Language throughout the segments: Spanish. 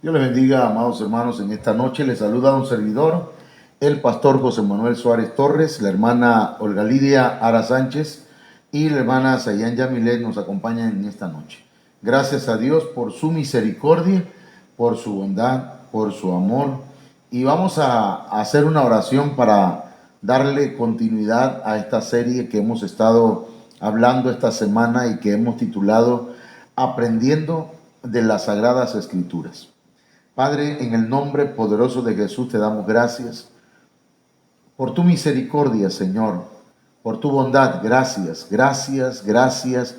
Dios les bendiga, amados hermanos. En esta noche les saluda un servidor, el pastor José Manuel Suárez Torres, la hermana Olga Lidia Ara Sánchez y la hermana Sayan Yamilet nos acompañan en esta noche. Gracias a Dios por su misericordia, por su bondad, por su amor. Y vamos a hacer una oración para darle continuidad a esta serie que hemos estado hablando esta semana y que hemos titulado Aprendiendo de las Sagradas Escrituras. Padre, en el nombre poderoso de Jesús te damos gracias por tu misericordia, Señor, por tu bondad. Gracias, gracias, gracias.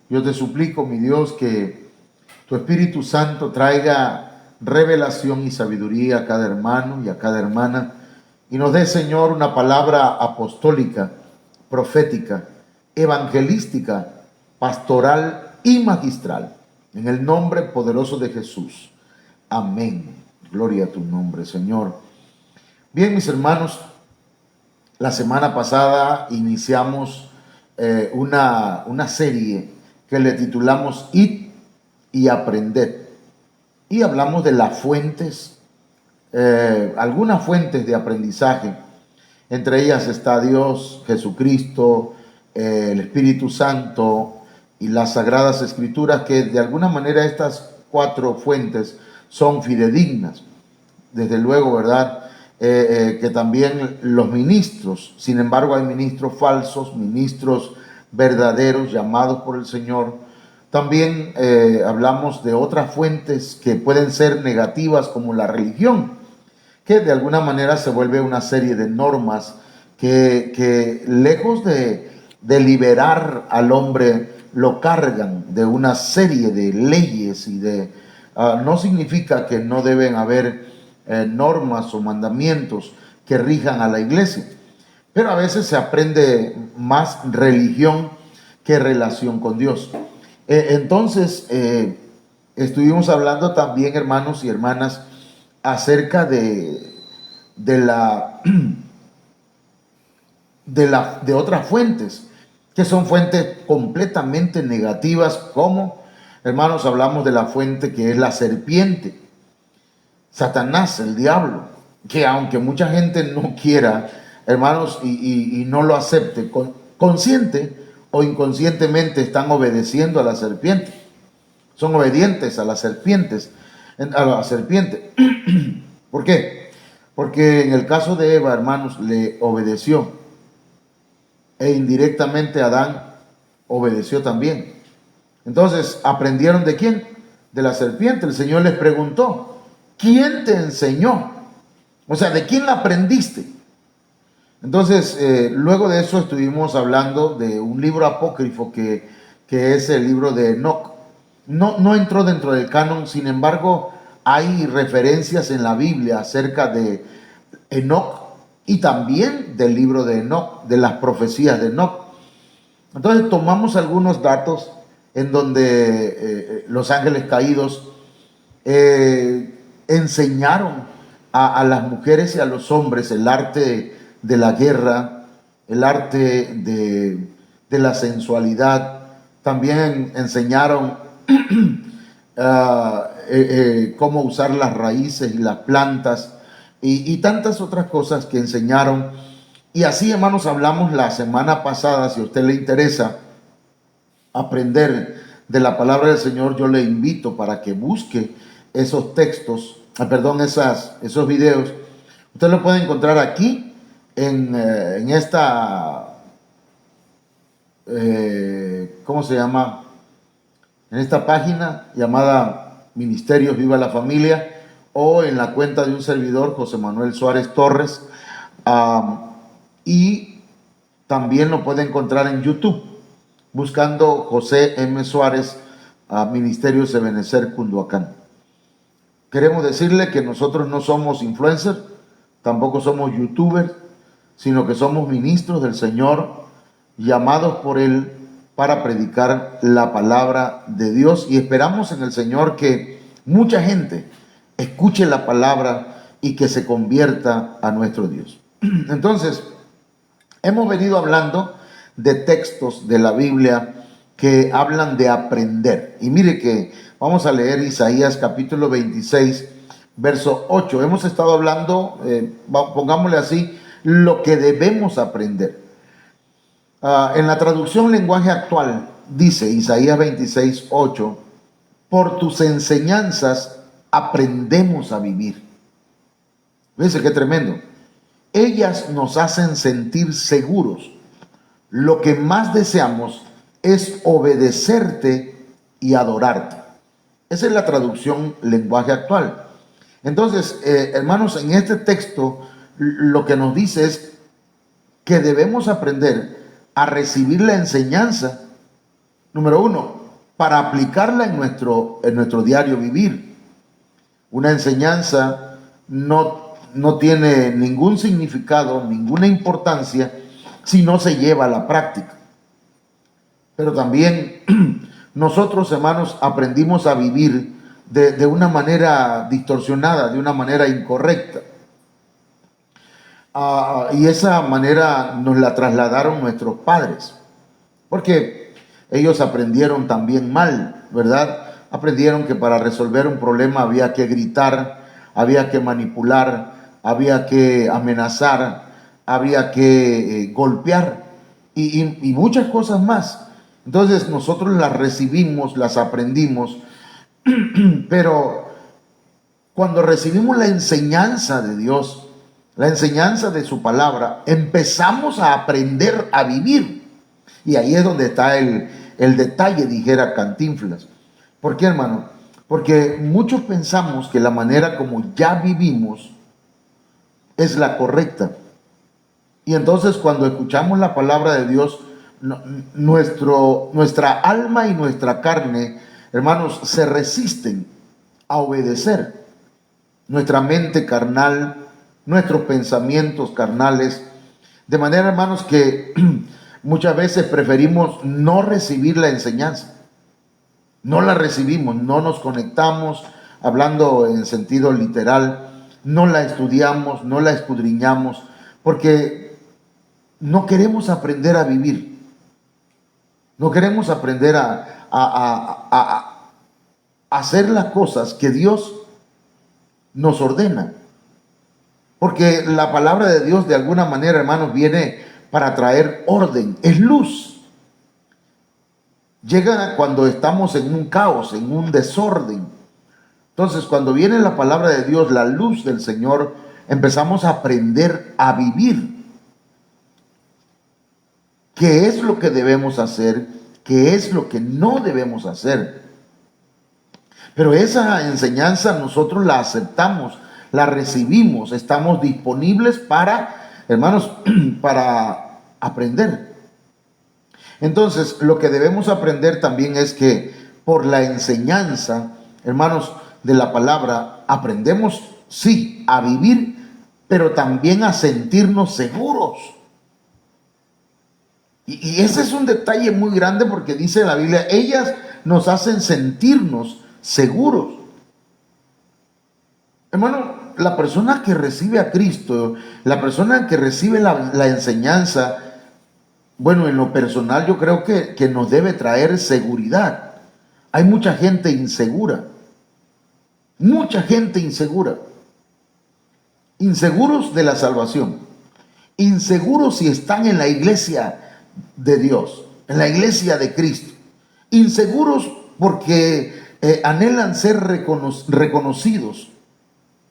Yo te suplico, mi Dios, que tu Espíritu Santo traiga revelación y sabiduría a cada hermano y a cada hermana y nos dé, Señor, una palabra apostólica, profética, evangelística, pastoral y magistral. En el nombre poderoso de Jesús. Amén. Gloria a tu nombre, Señor. Bien, mis hermanos, la semana pasada iniciamos una serie que le titulamos Id y Aprended. Y hablamos de las fuentes, algunas fuentes de aprendizaje. Entre ellas está Dios, Jesucristo, el Espíritu Santo y las Sagradas Escrituras, que de alguna manera estas cuatro fuentes son fidedignas. Desde luego, ¿verdad? Que también los ministros, sin embargo hay ministros falsos, ministros verdaderos llamados por el Señor. También hablamos de otras fuentes que pueden ser negativas, como la religión, que de alguna manera se vuelve una serie de normas que lejos de liberar al hombre, lo cargan de una serie de leyes y de... no significa que no deben haber normas o mandamientos que rijan a la iglesia, pero a veces se aprende más religión que relación con Dios. Entonces, estuvimos hablando también, hermanos y hermanas, acerca de otras fuentes, que son fuentes completamente negativas, como, hermanos, hablamos de la fuente que es la serpiente, Satanás, el diablo, que aunque mucha gente no quiera, hermanos, y no lo acepte, consciente o inconscientemente están obedeciendo a la serpiente, son obedientes a las serpientes, a la serpiente. ¿Por qué? Porque en el caso de Eva, hermanos, le obedeció, e indirectamente Adán obedeció también. Entonces, ¿aprendieron de quién? De la serpiente. El Señor les preguntó, ¿quién te enseñó? O sea, ¿de quién la aprendiste? Entonces, luego de eso estuvimos hablando de un libro apócrifo que es el libro de Enoc. No entró dentro del canon, sin embargo, hay referencias en la Biblia acerca de Enoc y también del libro de Enoc, de las profecías de Enoc. Entonces tomamos algunos datos en donde los ángeles caídos enseñaron a las mujeres y a los hombres el arte de la guerra, el arte de la sensualidad. También enseñaron cómo usar las raíces y las plantas y tantas otras cosas que enseñaron. Y así, hermanos, hablamos la semana pasada. Si a usted le interesa aprender de la palabra del Señor, yo le invito para que busque esos textos, esos videos. Usted lo puede encontrar aquí en esta, ¿cómo se llama? En esta página llamada Ministerios Viva la Familia, o en la cuenta de un servidor, José Manuel Suárez Torres, y también lo puede encontrar en YouTube, buscando José M. Suárez, Ministerios Ebenezer Cunduacán. Queremos decirle que nosotros no somos influencers, tampoco somos youtubers, sino que somos ministros del Señor, llamados por Él para predicar la palabra de Dios, y esperamos en el Señor que mucha gente escuche la palabra y que se convierta a nuestro Dios. Entonces, hemos venido hablando de textos de la Biblia que hablan de aprender. Y mire que Vamos a leer Isaías capítulo 26, verso 8. Hemos estado hablando, pongámosle así, lo que debemos aprender. En la traducción lenguaje actual dice Isaías 26, 8, por tus enseñanzas aprendemos a vivir. Fíjense qué tremendo. Ellas nos hacen sentir seguros. Lo que más deseamos es obedecerte y adorarte. Esa es la traducción lenguaje actual. Entonces, hermanos, en este texto lo que nos dice es que debemos aprender a recibir la enseñanza, número uno, para aplicarla en nuestro diario vivir. Una enseñanza no tiene ningún significado, ninguna importancia, si no se lleva a la práctica. Pero también nosotros, hermanos, aprendimos a vivir de una manera distorsionada, de una manera incorrecta. Y esa manera nos la trasladaron nuestros padres, porque ellos aprendieron también mal, ¿verdad? Aprendieron que para resolver un problema había que gritar, había que manipular, había que amenazar, había que golpear y muchas cosas más. Entonces nosotros las recibimos, las aprendimos, pero cuando recibimos la enseñanza de Dios, la enseñanza de su palabra, empezamos a aprender a vivir. Y ahí es donde está el detalle, dijera Cantinflas. ¿Por qué, hermano? Porque muchos pensamos que la manera como ya vivimos es la correcta. Y entonces cuando escuchamos la palabra de Dios, nuestra alma y nuestra carne, hermanos, se resisten a obedecer. Nuestra mente carnal, nuestros pensamientos carnales, de manera, hermanos, que muchas veces preferimos no recibir la enseñanza. No la recibimos, no nos conectamos, hablando en sentido literal, no la estudiamos, no la escudriñamos, porque no queremos aprender a vivir. No queremos aprender a hacer las cosas que Dios nos ordena. Porque la palabra de Dios, de alguna manera, hermanos, viene para traer orden, es luz. Llega cuando estamos en un caos, en un desorden. Entonces, cuando viene la palabra de Dios, la luz del Señor, empezamos a aprender a vivir. ¿Qué es lo que debemos hacer? ¿Qué es lo que no debemos hacer? Pero esa enseñanza nosotros la aceptamos, la recibimos, estamos disponibles para, hermanos, para aprender. Entonces, lo que debemos aprender también es que por la enseñanza, hermanos, de la palabra, aprendemos, sí, a vivir, pero también a sentirnos seguros. Y ese es un detalle muy grande porque dice la Biblia, ellas nos hacen sentirnos seguros. Hermano, la persona que recibe a Cristo, la persona que recibe la enseñanza, bueno, en lo personal yo creo que nos debe traer seguridad. Hay mucha gente insegura. Mucha gente insegura. Inseguros de la salvación. Inseguros si están en la iglesia de Dios, en la iglesia de Cristo. Inseguros porque anhelan ser reconocidos.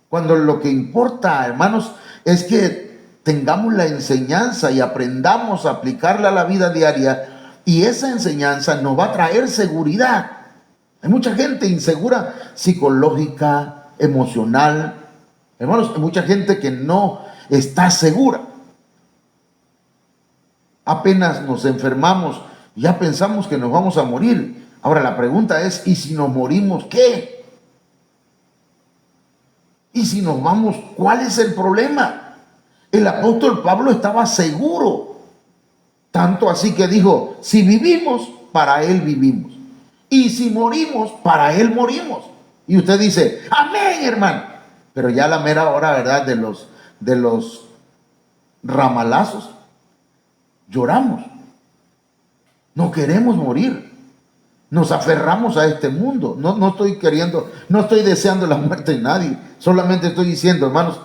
Cuando lo que importa, hermanos, es que tengamos la enseñanza y aprendamos a aplicarla a la vida diaria, y esa enseñanza nos va a traer seguridad. Hay mucha gente insegura psicológica, emocional. Hermanos, hay mucha gente que no está segura. Apenas nos enfermamos, ya pensamos que nos vamos a morir. Ahora la pregunta es, ¿y si nos morimos qué? ¿Y si nos vamos, cuál es el problema? El apóstol Pablo estaba seguro, tanto así que dijo, si vivimos, para él vivimos, y si morimos, para él morimos. Y usted dice, amén, hermano. Pero ya a la mera hora, ¿verdad?, de los ramalazos, lloramos. No queremos morir. Nos aferramos a este mundo. No estoy queriendo, no estoy deseando la muerte de nadie. Solamente estoy diciendo, hermanos,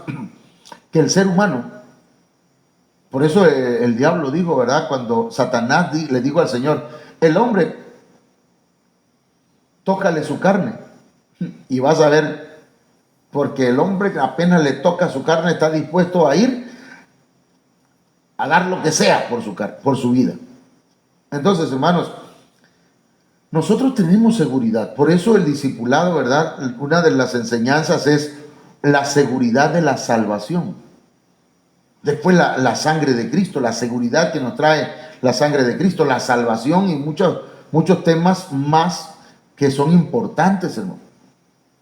que el ser humano, por eso el diablo dijo, ¿verdad? Cuando Satanás le dijo al Señor, el hombre, tócale su carne y vas a ver, porque el hombre apenas le toca su carne está dispuesto a ir a dar lo que sea por su vida. Entonces, hermanos, nosotros tenemos seguridad. Por eso el discipulado, ¿verdad? Una de las enseñanzas es la seguridad de la salvación. Después la sangre de Cristo, la seguridad que nos trae la sangre de Cristo, la salvación y muchos temas más que son importantes, hermano.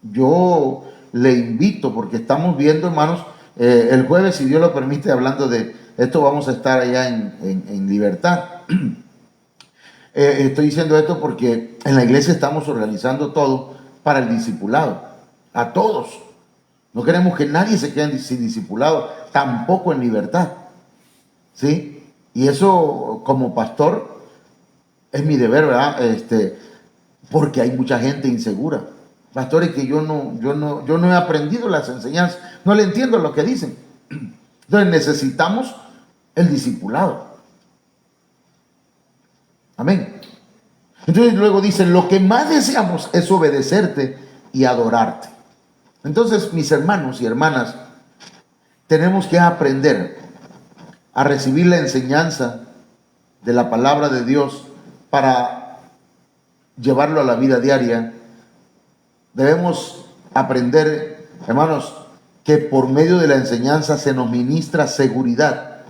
Yo le invito, porque estamos viendo, hermanos, el jueves, si Dios lo permite, hablando de esto, vamos a estar allá en Libertad. Estoy diciendo esto porque en la iglesia estamos organizando todo para el discipulado, a todos. No queremos que nadie se quede sin discipulado, tampoco en Libertad, ¿sí? Y eso, como pastor, es mi deber, ¿verdad? Porque hay mucha gente insegura. Pastores que yo no he aprendido las enseñanzas, no le entiendo lo que dicen. Entonces necesitamos el discipulado. Amén. Entonces luego dice, lo que más deseamos es obedecerte y adorarte. Entonces, mis hermanos y hermanas, tenemos que aprender a recibir la enseñanza de la palabra de Dios para llevarlo a la vida diaria. Debemos aprender, hermanos, que por medio de la enseñanza se nos ministra seguridad.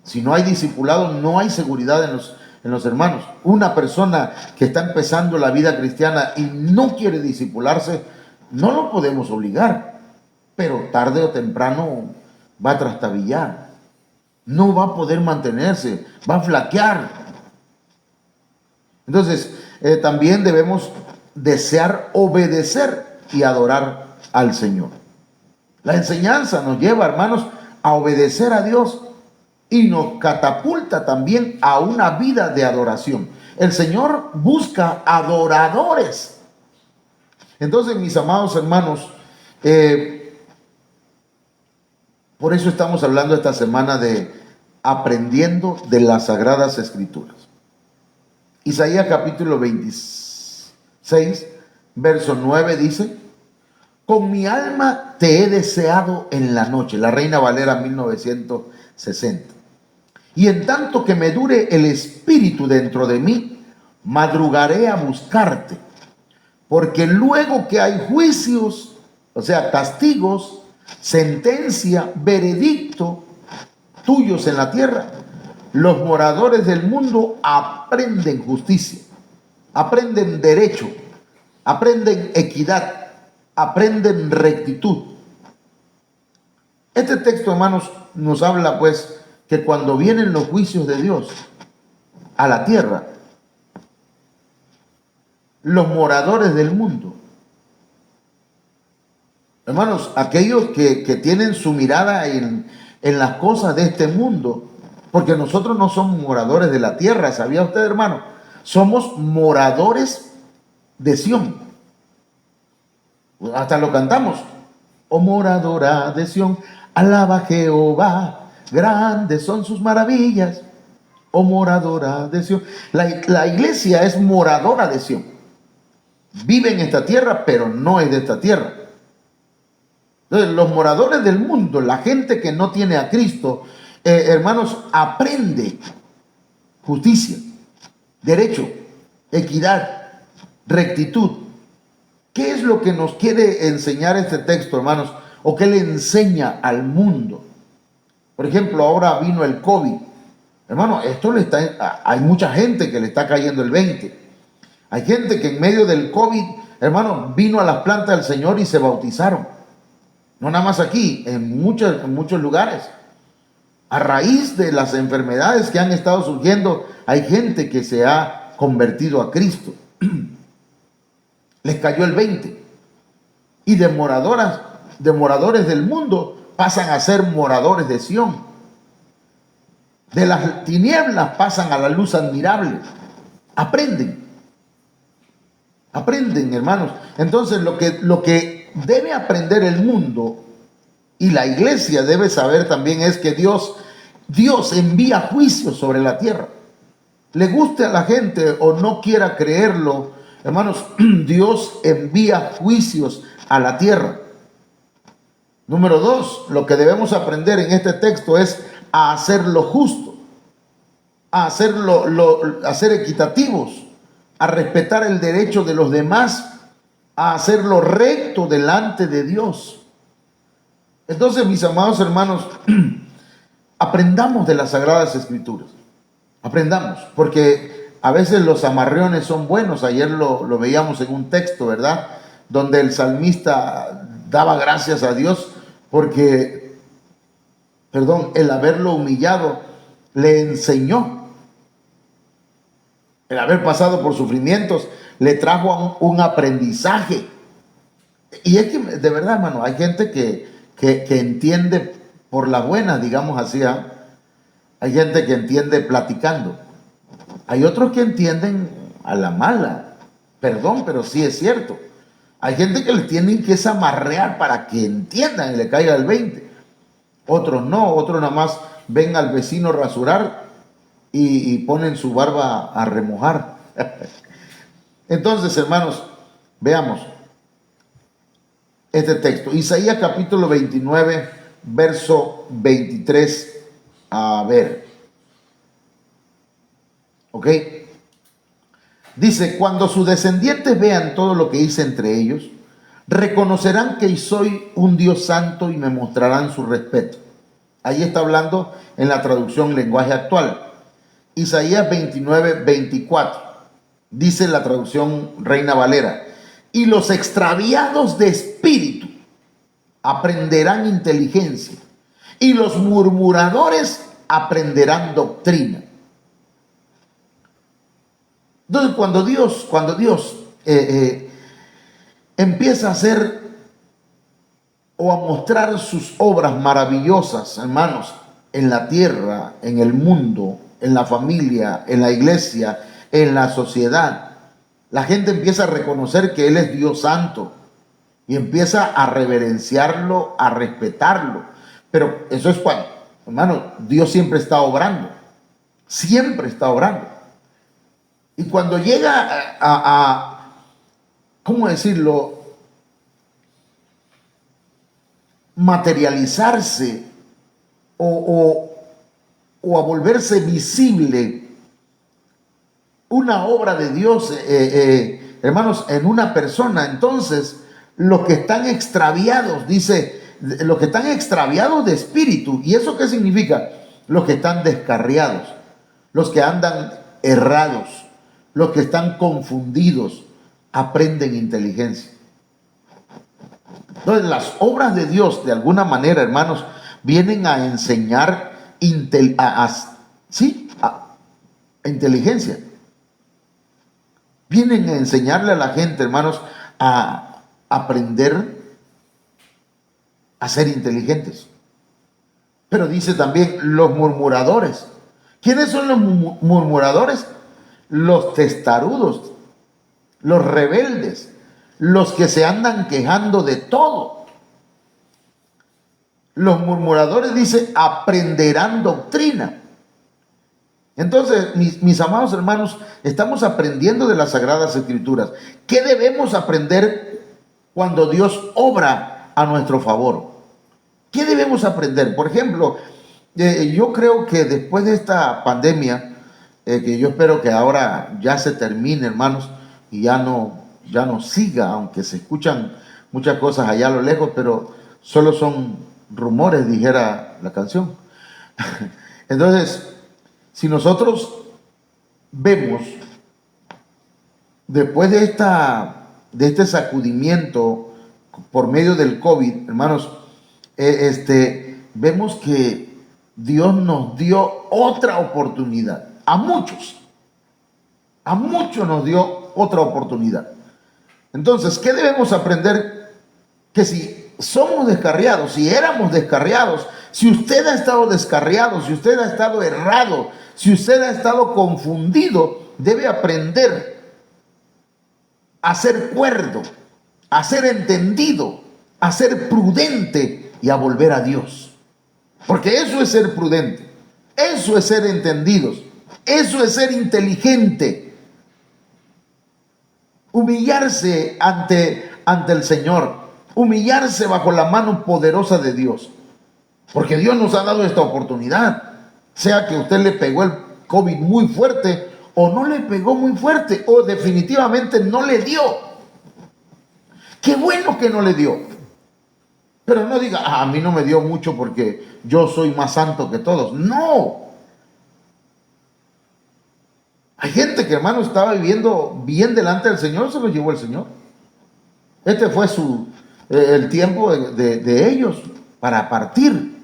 Si no hay discipulado, no hay seguridad en los hermanos. Una persona que está empezando la vida cristiana y no quiere discipularse, no lo podemos obligar, pero tarde o temprano va a trastabillar. No va a poder mantenerse, va a flaquear. Entonces, también debemos desear obedecer y adorar al Señor. La enseñanza nos lleva, hermanos, a obedecer a Dios y nos catapulta también a una vida de adoración. El Señor busca adoradores. Entonces, mis amados hermanos, por eso estamos hablando esta semana de aprendiendo de las Sagradas Escrituras. Isaías capítulo 26, verso 9 dice, con mi alma te he deseado en la noche. La Reina Valera 1960. Y en tanto que me dure el espíritu dentro de mí, madrugaré a buscarte. Porque luego que hay juicios, o sea, castigos, sentencia, veredicto tuyos en la tierra, los moradores del mundo aprenden justicia, aprenden derecho, aprenden equidad, aprenden rectitud. Este texto, hermanos, nos habla pues que cuando vienen los juicios de Dios a la tierra, los moradores del mundo, hermanos, aquellos que tienen su mirada en las cosas de este mundo, porque nosotros no somos moradores de la tierra, ¿sabía usted, hermano? Somos moradores de Sión. Hasta lo cantamos. Oh moradora de Sión, alaba a Jehová, grandes son sus maravillas. Oh moradora de Sión. La iglesia es moradora de Sión. Vive en esta tierra, pero no es de esta tierra. Entonces, los moradores del mundo, la gente que no tiene a Cristo, hermanos, aprende justicia, derecho, equidad, rectitud. ¿Qué es lo que nos quiere enseñar este texto, hermanos? ¿O qué le enseña al mundo? Por ejemplo, ahora vino el COVID. Hermano, hay mucha gente que le está cayendo el 20. Hay gente que en medio del COVID, hermano, vino a las plantas del Señor y se bautizaron. No nada más aquí, en muchos lugares. A raíz de las enfermedades que han estado surgiendo, hay gente que se ha convertido a Cristo. Les cayó el 20. Y de moradores del mundo pasan a ser moradores de Sión. De las tinieblas pasan a la luz admirable. Aprenden. Aprenden, hermanos. Entonces, lo que debe aprender el mundo y la iglesia debe saber también es que Dios envía juicios sobre la tierra. Le guste a la gente o no quiera creerlo, hermanos, Dios envía juicios a la tierra. Número 2, lo que debemos aprender en este texto es a hacer lo justo, a ser equitativos, a respetar el derecho de los demás, a hacer lo recto delante de Dios. Entonces, mis amados hermanos, aprendamos de las Sagradas Escrituras. Aprendamos, porque a veces los amarreones son buenos. Ayer lo veíamos en un texto, ¿verdad? Donde el salmista daba gracias a Dios porque, el haberlo humillado le enseñó. El haber pasado por sufrimientos le trajo un aprendizaje. Y es que, de verdad, hermano, hay gente que entiende por la buena, digamos así, ¿eh? Hay gente que entiende platicando. Hay otros que entienden a la mala. Perdón, pero sí es cierto. Hay gente que le tienen que amarrear para que entiendan y le caiga el 20. Otros no, otros nada más ven al vecino rasurar y ponen su barba a remojar. Entonces, hermanos, veamos este texto. Isaías capítulo 29, verso 23. A ver. ¿Ok? Dice, cuando sus descendientes vean todo lo que hice entre ellos, reconocerán que soy un Dios santo y me mostrarán su respeto. Ahí está hablando en la traducción lenguaje actual. Isaías 29, 24. Dice la traducción Reina Valera. Y los extraviados de espíritu aprenderán inteligencia, y los murmuradores aprenderán doctrina. Entonces, cuando Dios empieza a hacer o a mostrar sus obras maravillosas, hermanos, en la tierra, en el mundo, en la familia, en la iglesia, en la sociedad, la gente empieza a reconocer que Él es Dios santo y empieza a reverenciarlo, a respetarlo. Pero eso es cuando, hermano, Dios siempre está obrando. Siempre está obrando. Y cuando llega ¿cómo decirlo? Materializarse o a volverse visible una obra de Dios, hermanos, en una persona, entonces los que están extraviados, dice, los que están extraviados de espíritu. ¿Y eso qué significa? Los que están descarriados, los que andan errados, los que están confundidos, aprenden inteligencia. Entonces, las obras de Dios, de alguna manera, hermanos, vienen a enseñar inteligencia. Vienen a enseñarle a la gente, hermanos, a aprender a ser inteligentes. Pero dice también los murmuradores. ¿Quiénes son los murmuradores? Los testarudos, los rebeldes, los que se andan quejando de todo. Los murmuradores, dice, aprenderán doctrina. Entonces, mis amados hermanos, estamos aprendiendo de las Sagradas Escrituras. ¿Qué debemos aprender cuando Dios obra a nuestro favor? ¿Qué debemos aprender? Por ejemplo, yo creo que después de esta pandemia, que yo espero que ahora ya se termine, hermanos, y ya no siga, aunque se escuchan muchas cosas allá a lo lejos, pero solo son rumores, dijera la canción. Entonces, si nosotros vemos, después de este sacudimiento por medio del COVID, hermanos, vemos que Dios nos dio otra oportunidad. A muchos nos dio otra oportunidad. Entonces, ¿qué debemos aprender? Que si somos descarriados, si éramos descarriados, si usted ha estado descarriado, si usted ha estado errado, si usted ha estado confundido, debe aprender a ser cuerdo, a ser entendido, a ser prudente y a volver a Dios. Porque eso es ser prudente, eso es ser entendidos, eso es ser inteligente. Humillarse ante el Señor, humillarse bajo la mano poderosa de Dios. Porque Dios nos ha dado esta oportunidad. Sea que usted le pegó el COVID muy fuerte, o no le pegó muy fuerte, o definitivamente no le dio. Qué bueno que no le dio. Pero no diga, a mí no me dio mucho porque yo soy más santo que todos. No. Hay gente que, hermano, estaba viviendo bien delante del Señor, se lo llevó el Señor. Este fue el tiempo de ellos para partir.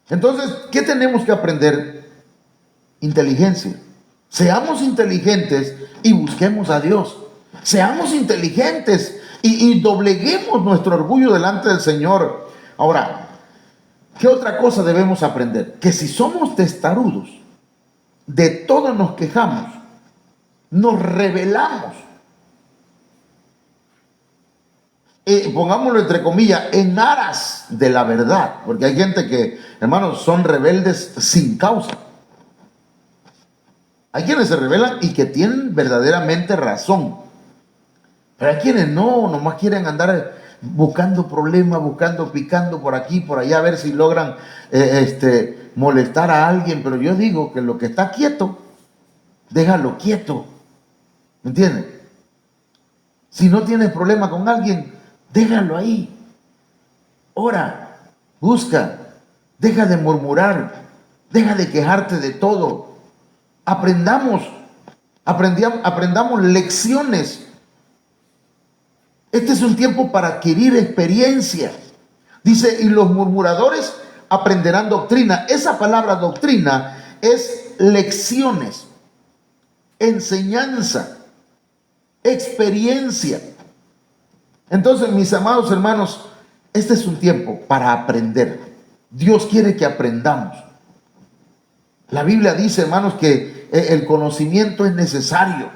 Entonces, ¿qué tenemos que aprender? Inteligencia. Seamos inteligentes y busquemos a Dios. Seamos inteligentes y dobleguemos nuestro orgullo delante del Señor. Ahora, ¿qué otra cosa debemos aprender? Que si somos testarudos, de todo nos quejamos, nos rebelamos. Pongámoslo entre comillas, en aras de la verdad, porque hay gente que, hermanos, son rebeldes sin causa. Hay quienes se rebelan y que tienen verdaderamente razón, pero hay quienes no, nomás quieren andar buscando problemas, picando por aquí, por allá, a ver si logran molestar a alguien. Pero yo digo que lo que está quieto, déjalo quieto, ¿me entiendes? Si no tienes problema con alguien, déjalo ahí. Ora, busca, deja de murmurar, deja de quejarte de todo. Aprendamos lecciones. Este es un tiempo para adquirir experiencia. Dice, y los murmuradores aprenderán doctrina. Esa palabra doctrina es lecciones, enseñanza, experiencia. Entonces, mis amados hermanos, este es un tiempo para aprender. Dios quiere que aprendamos. La Biblia dice, hermanos, que el conocimiento es necesario.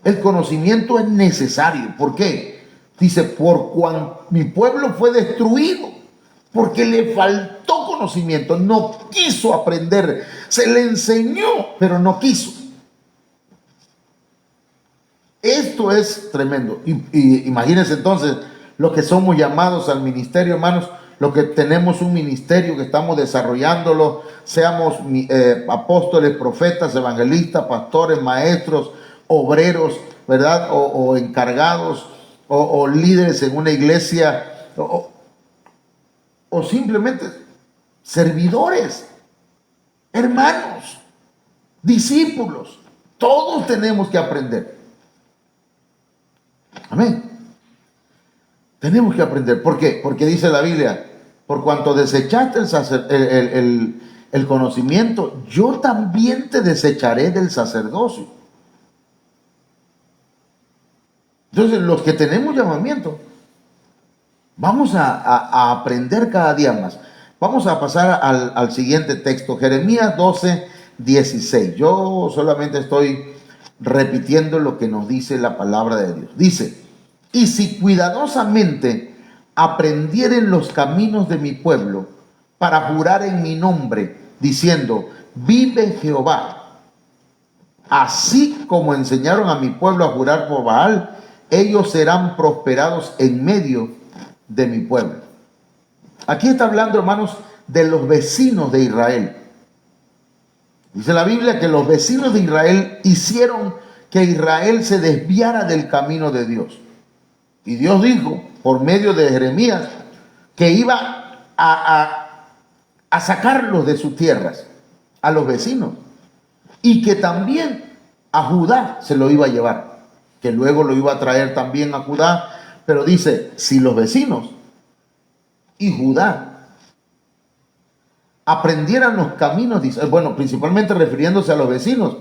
El conocimiento es necesario. ¿Por qué? Dice, por cuanto mi pueblo fue destruido, porque le faltó conocimiento, no quiso aprender. Se le enseñó, pero no quiso. Esto es tremendo. Y imagínense entonces, los que somos llamados al ministerio, hermanos, los que tenemos un ministerio que estamos desarrollándolo, seamos apóstoles, profetas, evangelistas, pastores, maestros, obreros, ¿verdad? O encargados, o líderes en una iglesia, o simplemente servidores, hermanos, discípulos. Todos tenemos que aprender. Amén. Tenemos que aprender. ¿Por qué? Porque dice la Biblia, por cuanto desechaste el conocimiento, yo también te desecharé del sacerdocio. Entonces, los que tenemos llamamiento, vamos a aprender cada día más. Vamos a pasar al siguiente texto, Jeremías 12:16. Yo solamente estoy repitiendo lo que nos dice la palabra de Dios. Dice, y si cuidadosamente aprendieren los caminos de mi pueblo para jurar en mi nombre, diciendo, vive Jehová, así como enseñaron a mi pueblo a jurar por Baal, ellos serán prosperados en medio de mi pueblo. Aquí está hablando, hermanos, de los vecinos de Israel. Dice la Biblia que los vecinos de Israel hicieron que Israel se desviara del camino de Dios. Y Dios dijo, por medio de Jeremías, que iba a sacarlos de sus tierras, a los vecinos. Y que también a Judá se lo iba a llevar, que luego lo iba a traer también a Judá. Pero dice, si los vecinos y Judá aprendieran los caminos, dice, bueno, principalmente refiriéndose a los vecinos,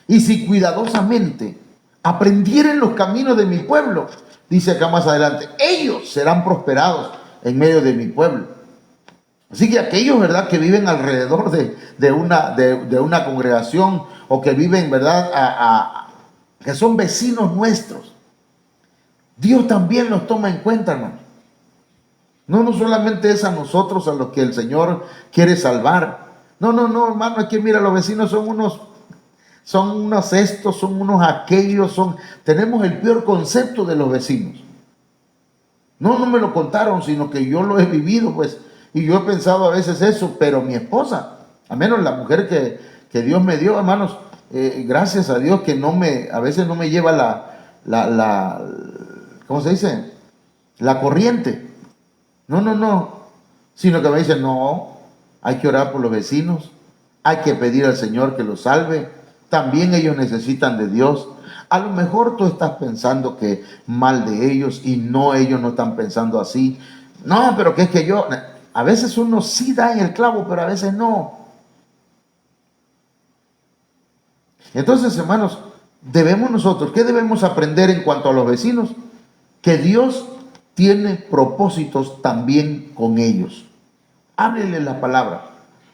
y si cuidadosamente aprendieran los caminos de mi pueblo, dice acá más adelante, ellos serán prosperados en medio de mi pueblo. Así que aquellos, ¿verdad?, que viven alrededor de una congregación, o que viven, ¿verdad?, que son vecinos nuestros, Dios también los toma en cuenta, hermano. No solamente es a nosotros a los que el Señor quiere salvar. No, hermano, es que mira, los vecinos son unos estos, son unos aquellos, tenemos el peor concepto de los vecinos. No me lo contaron, sino que yo lo he vivido, pues, y yo he pensado a veces eso, pero mi esposa, al menos la mujer que Dios me dio, hermanos, gracias a Dios que a veces no me lleva la ¿cómo se dice? La corriente. No, sino que me dice, no, hay que orar por los vecinos, hay que pedir al Señor que los salve, también ellos necesitan de Dios. A lo mejor tú estás pensando que mal de ellos y ellos no están pensando así. No, pero que es que a veces uno sí da en el clavo, pero a veces no. Entonces, hermanos, ¿qué debemos aprender en cuanto a los vecinos? Que Dios tiene propósitos también con ellos. Háblele la palabra,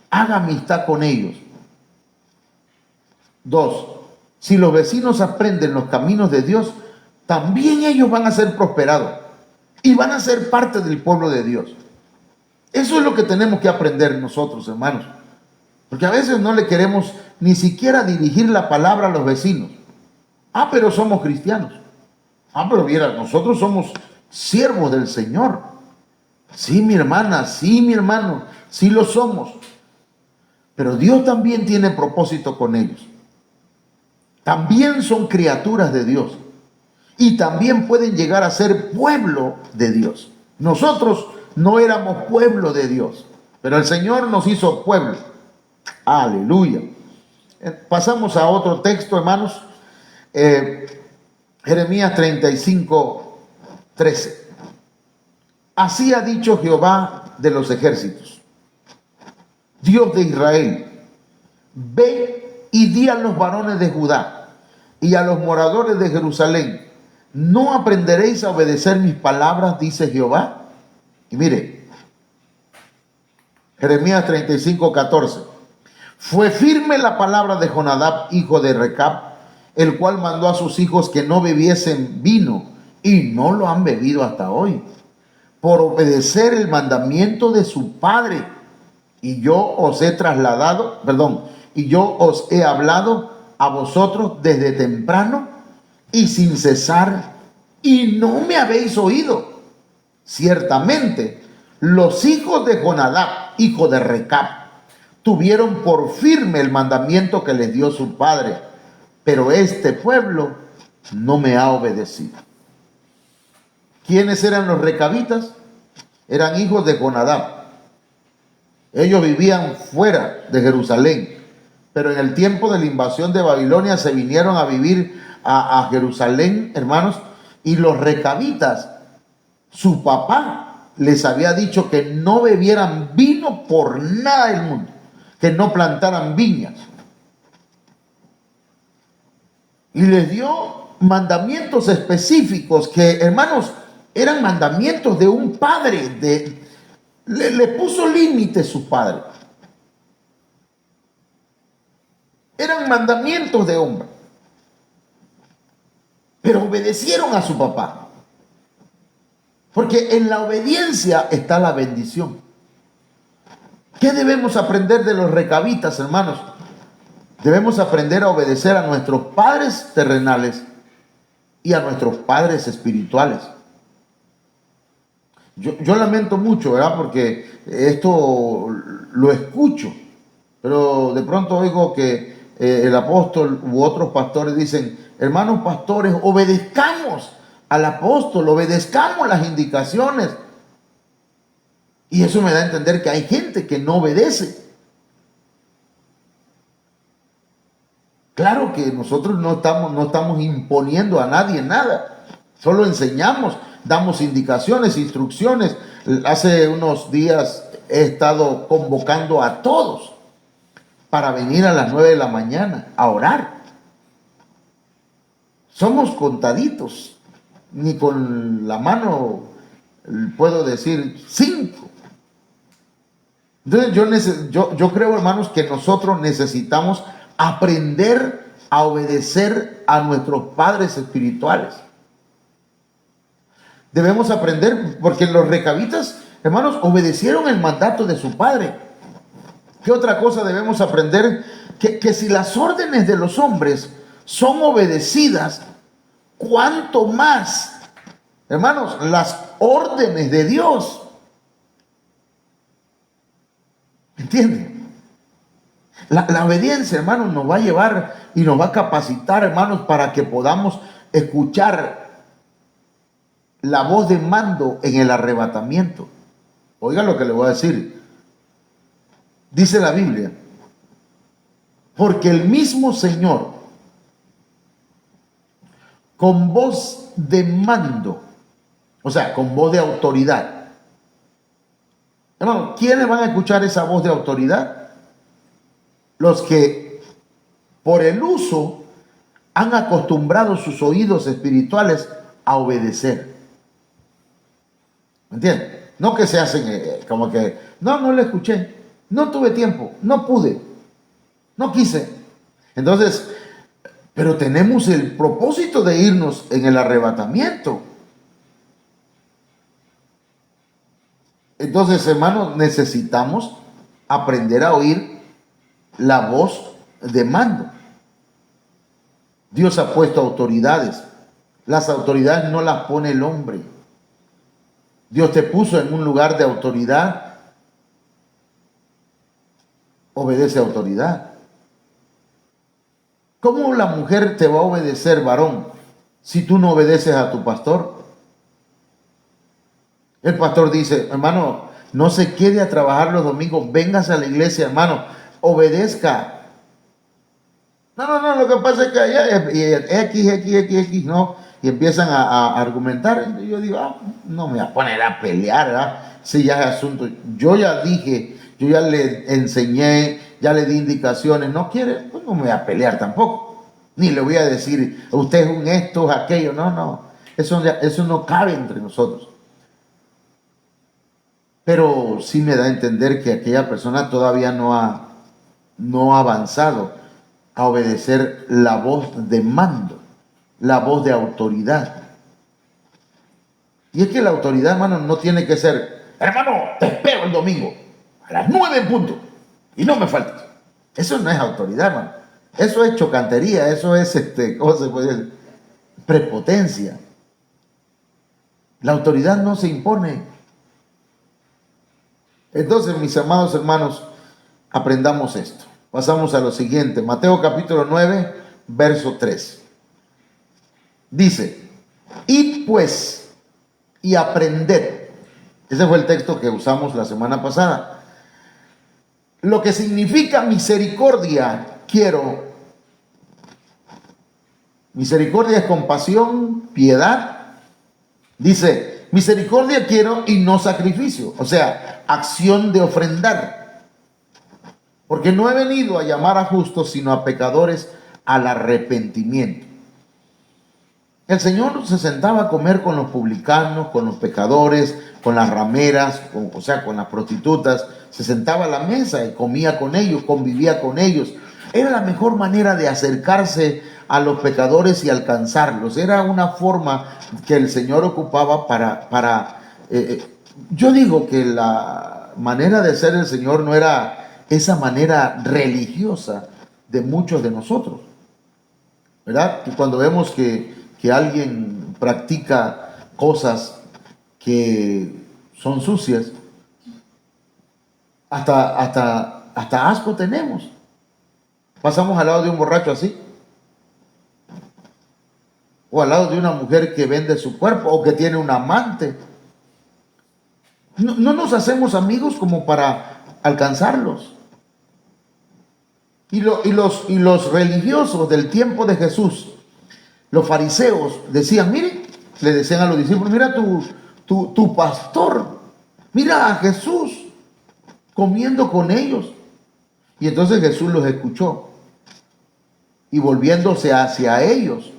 haga amistad con ellos. 2. Si los vecinos aprenden los caminos de Dios, también ellos van a ser prosperados y van a ser parte del pueblo de Dios. Eso es lo que tenemos que aprender nosotros, hermanos. Porque a veces no le queremos ni siquiera dirigir la palabra a los vecinos. Pero somos cristianos. Pero mira, nosotros somos siervos del Señor. Sí, mi hermana, sí, mi hermano, sí lo somos. Pero Dios también tiene propósito con ellos. También son criaturas de Dios. Y también pueden llegar a ser pueblo de Dios. Nosotros no éramos pueblo de Dios, pero el Señor nos hizo pueblo. Aleluya. Pasamos a otro texto, hermanos. Jeremías 35:13. Así ha dicho Jehová de los ejércitos, Dios de Israel: ve y di a los varones de Judá y a los moradores de Jerusalén: ¿no aprenderéis a obedecer mis palabras? Dice Jehová. Y mire, Jeremías 35:14. Fue firme la palabra de Jonadab, hijo de Recab, el cual mandó a sus hijos que no bebiesen vino, y no lo han bebido hasta hoy, por obedecer el mandamiento de su padre. Y yo os he hablado a vosotros desde temprano y sin cesar, y no me habéis oído. Ciertamente, los hijos de Jonadab, hijo de Recab, tuvieron por firme el mandamiento que les dio su padre, pero este pueblo no me ha obedecido. ¿Quiénes eran los recabitas? Eran hijos de Jonadab. Ellos vivían fuera de Jerusalén, pero en el tiempo de la invasión de Babilonia se vinieron a vivir a Jerusalén, hermanos, y los recabitas, su papá les había dicho que no bebieran vino por nada del mundo, que no plantaran viñas. Y les dio mandamientos específicos que, hermanos, eran mandamientos de un padre. Le puso límites su padre. Eran mandamientos de hombre. Pero obedecieron a su papá. Porque en la obediencia está la bendición. ¿Qué debemos aprender de los recabitas, hermanos? Debemos aprender a obedecer a nuestros padres terrenales y a nuestros padres espirituales. Yo lamento mucho, ¿verdad? Porque esto lo escucho, pero de pronto oigo que el apóstol u otros pastores dicen: hermanos pastores, obedezcamos al apóstol, obedezcamos las indicaciones. Y eso me da a entender que hay gente que no obedece. Claro que nosotros no estamos imponiendo a nadie nada, solo enseñamos, damos indicaciones, instrucciones. Hace unos días he estado convocando a todos para venir a las 9 de la mañana a orar. Somos contaditos, ni con la mano puedo decir 5. Entonces yo creo, hermanos, que nosotros necesitamos aprender a obedecer a nuestros padres espirituales. Debemos aprender, porque los recabitas, hermanos, obedecieron el mandato de su padre. ¿Qué otra cosa debemos aprender? Que si las órdenes de los hombres son obedecidas, ¿cuánto más, hermanos, las órdenes de Dios? ¿Entienden? La obediencia, hermanos, nos va a llevar y nos va a capacitar, hermanos, para que podamos escuchar la voz de mando en el arrebatamiento. Oiga lo que le voy a decir. Dice la Biblia, porque el mismo Señor, con voz de mando, o sea, con voz de autoridad. Hermano, ¿quiénes van a escuchar esa voz de autoridad? Los que por el uso han acostumbrado sus oídos espirituales a obedecer. ¿Me entienden? No que se hacen como que, no le escuché, no tuve tiempo, no pude, no quise. Entonces, pero tenemos el propósito de irnos en el arrebatamiento. Entonces, hermanos, necesitamos aprender a oír la voz de mando. Dios ha puesto autoridades. Las autoridades no las pone el hombre. Dios te puso en un lugar de autoridad. Obedece a autoridad. ¿Cómo la mujer te va a obedecer, varón, si tú no obedeces a tu pastor? El pastor dice, hermano, no se quede a trabajar los domingos, véngase a la iglesia, hermano, obedezca. No, lo que pasa es que allá X, no, y empiezan a argumentar. Y yo digo, no me voy a poner a pelear, ¿verdad? Si ya es asunto. Yo ya dije, yo ya le enseñé, ya le di indicaciones, no quiere, pues no me voy a pelear tampoco. Ni le voy a decir, usted es un esto, es aquello, no. Eso no cabe entre nosotros. Pero sí me da a entender que aquella persona todavía no ha avanzado a obedecer la voz de mando, la voz de autoridad. Y es que la autoridad, hermano, no tiene que ser, hermano, te espero el domingo a las 9 en punto y no me faltes. Eso no es autoridad, hermano. Eso es chocantería, eso es, ¿cómo se puede decir? Prepotencia. La autoridad no se impone. Entonces, mis amados hermanos, aprendamos esto. Pasamos a lo siguiente. Mateo capítulo 9, verso 3. Dice, id pues y aprended. Ese fue el texto que usamos la semana pasada. Lo que significa misericordia, quiero. Misericordia es compasión, piedad. Dice, misericordia quiero y no sacrificio. O sea, acción de ofrendar. Porque no he venido a llamar a justos, sino a pecadores al arrepentimiento. El Señor se sentaba a comer con los publicanos, con los pecadores, con las rameras, o sea, con las prostitutas. Se sentaba a la mesa y comía con ellos, convivía con ellos. Era la mejor manera de acercarse a los pecadores y alcanzarlos. Era una forma que el Señor ocupaba yo digo que la manera de ser el Señor no era esa manera religiosa de muchos de nosotros, ¿verdad? Y cuando vemos que alguien practica cosas que son sucias, hasta asco tenemos. Pasamos al lado de un borracho así, o al lado de una mujer que vende su cuerpo o que tiene un amante. No nos hacemos amigos como para alcanzarlos. Y los religiosos del tiempo de Jesús, los fariseos, decían, miren, le decían a los discípulos, mira tu pastor, mira a Jesús comiendo con ellos. Y entonces Jesús los escuchó y volviéndose hacia ellos,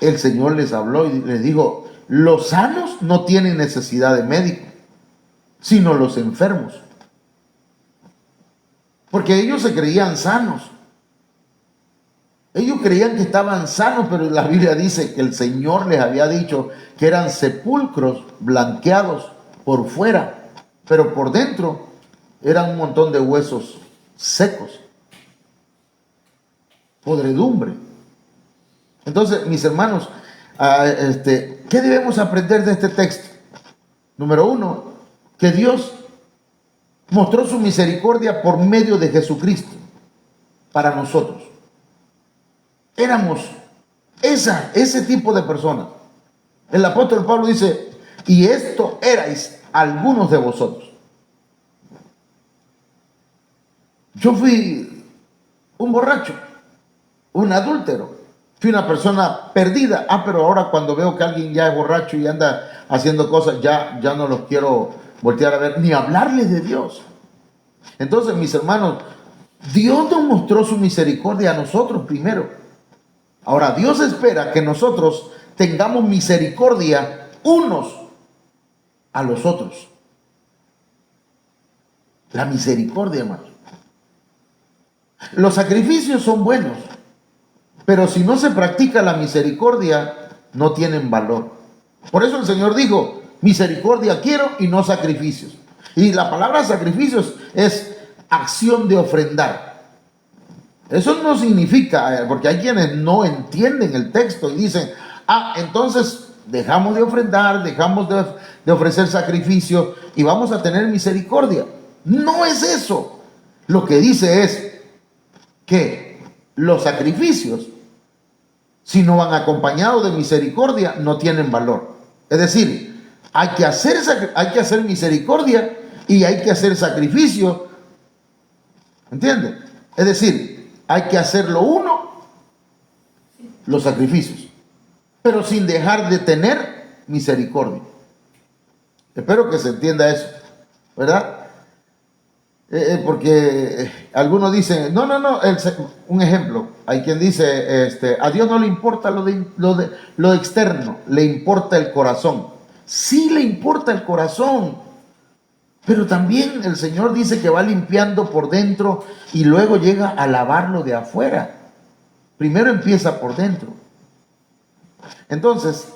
el Señor les habló y les dijo, los sanos no tienen necesidad de médico, sino los enfermos. Porque ellos se creían sanos. Ellos creían que estaban sanos, pero la Biblia dice que el Señor les había dicho que eran sepulcros blanqueados por fuera, pero por dentro eran un montón de huesos secos, podredumbre. Entonces, mis hermanos, ¿qué debemos aprender de este texto? Número uno, que Dios mostró su misericordia por medio de Jesucristo para nosotros. Éramos ese tipo de personas. El apóstol Pablo dice, y esto erais algunos de vosotros. Yo fui un borracho, un adúltero, fui una persona perdida. Pero ahora cuando veo que alguien ya es borracho y anda haciendo cosas, ya no los quiero voltear a ver, ni hablarles de Dios. Entonces, mis hermanos, Dios nos mostró su misericordia a nosotros primero. Ahora, Dios espera que nosotros tengamos misericordia unos a los otros. La misericordia, hermanos. Los sacrificios son buenos, pero si no se practica la misericordia, no tienen valor. Por eso el Señor dijo, misericordia quiero y no sacrificios. Y la palabra sacrificios es acción de ofrendar. Eso no significa, porque hay quienes no entienden el texto y dicen, entonces dejamos de ofrendar, dejamos de ofrecer sacrificio y vamos a tener misericordia. No es eso. Lo que dice es que los sacrificios, si no van acompañados de misericordia, no tienen valor. Es decir, hay que hacer misericordia y hay que hacer sacrificio. ¿Entienden? Es decir, hay que hacerlo uno, los sacrificios, pero sin dejar de tener misericordia. Espero que se entienda eso, ¿verdad? Porque algunos dicen, no, un ejemplo, hay quien dice, a Dios no le importa lo externo, le importa el corazón. Sí le importa el corazón, pero también el Señor dice que va limpiando por dentro y luego llega a lavarlo de afuera. Primero empieza por dentro. Entonces,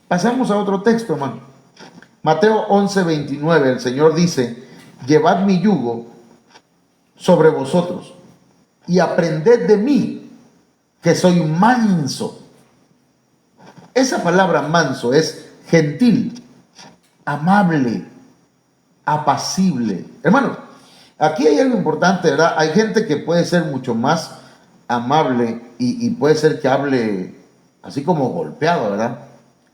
pasamos a otro texto, hermano. Mateo 11:29, el Señor dice, llevad mi yugo sobre vosotros y aprended de mí, que soy manso. Esa palabra manso es gentil, amable, apacible. Hermano, aquí hay algo importante, ¿verdad? Hay gente que puede ser mucho más amable y puede ser que hable así como golpeado, ¿verdad?